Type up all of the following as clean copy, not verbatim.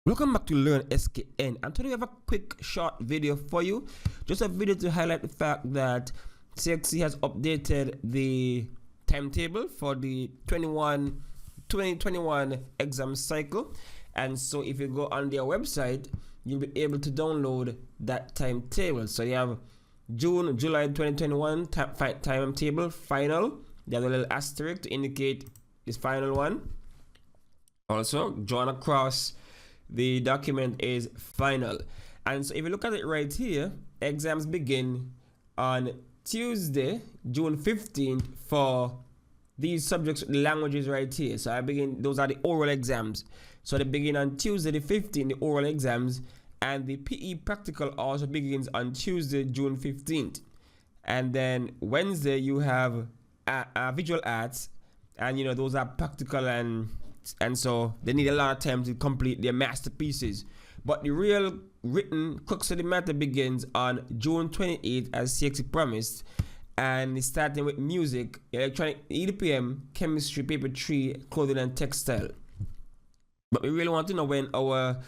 Welcome back to Learn SKN, and today we have a quick short video for you. Just a video to highlight the fact that CSEC has updated the timetable for the 2021 exam cycle. And so if you go on their website, you'll be able to download that timetable. So you have June, July 2021 timetable final. There's a little asterisk to indicate this final one. Also drawn across the document is final. And so if you look at it right here, exams begin on Tuesday, June 15th for these subjects, the languages right here. So those are the oral exams. So they begin on Tuesday the 15th, the oral exams, and the PE practical also begins on Tuesday, June 15th. And then Wednesday you have visual arts, and those are practical, and so they need a lot of time to complete their masterpieces. But the real written crux of the matter begins on June 28th, as CSEC promised, and it's starting with music, electronic, EDPM, chemistry, paper 3, clothing and textile. But we really want to know when our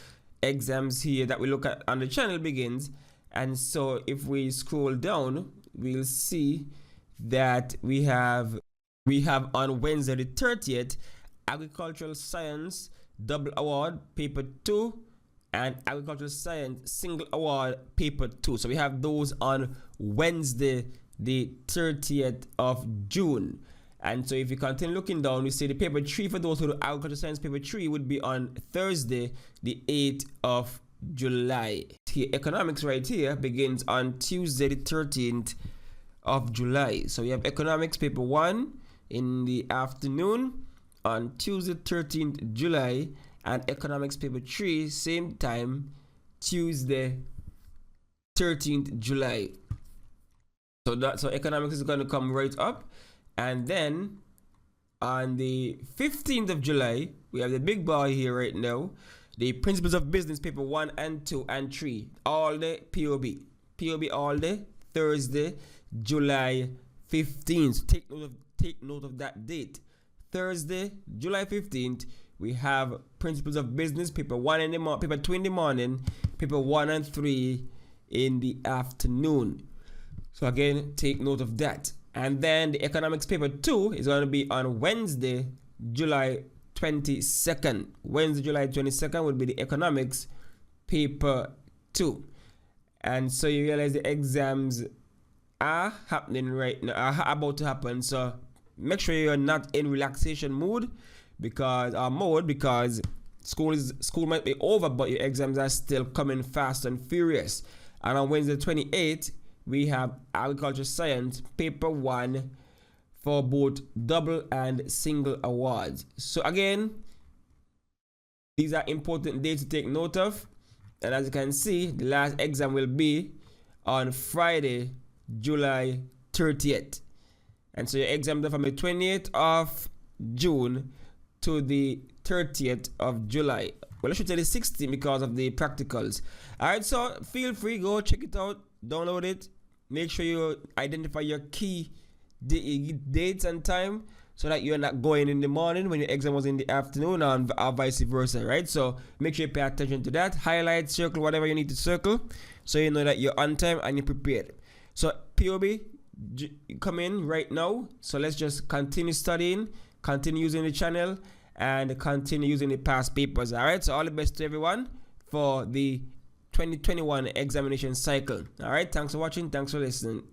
exams here that we look at on the channel begins. And so if we scroll down, we'll see that we have on Wednesday the 30th agricultural science double award paper 2 and agricultural science single award paper 2. So we have those on Wednesday the 30th of June. And so if you continue looking down, we see the paper 3 for those who do agricultural science paper 3 would be on Thursday the 8th of July. Here, economics right here begins on Tuesday the 13th of July. So we have economics paper 1 in the afternoon on Tuesday 13th July, and economics paper 3 same time, Tuesday 13th July. So economics is going to come right up. And then on the 15th of July, we have the big boy here right now, the principles of business paper 1 and 2 and 3 all day POB all day, Thursday July 15th. So take note of that date. Thursday, July 15th, we have principles of business, paper 1 in the morning, paper 2 in the morning, paper 1 and 3 in the afternoon. So again, take note of that. And then the economics paper 2 is going to be on Wednesday, July 22nd. Wednesday, July 22nd will be the economics paper 2. And so you realize the exams are happening right now, are about to happen. So make sure you're not in relaxation mood because school might be over, but your exams are still coming fast and furious. And on Wednesday 28th, we have agriculture science paper 1 for both double and single awards. So again, these are important dates to take note of. And as you can see, the last exam will be on Friday, July 30th. And so your exams are from the 28th of June to the 30th of July. Well, I should say the 16th because of the practicals. Alright, so feel free, go check it out, download it. Make sure you identify your key dates and time so that you're not going in the morning when your exam was in the afternoon, or vice versa, right? So make sure you pay attention to that. Highlight, circle, whatever you need to circle so you know that you're on time and you're prepared. So POB, come in right now. So let's just continue studying, continue using the channel, and continue using the past papers. All right, so all the best to everyone for the 2021 examination cycle. All right, thanks for watching, thanks for listening.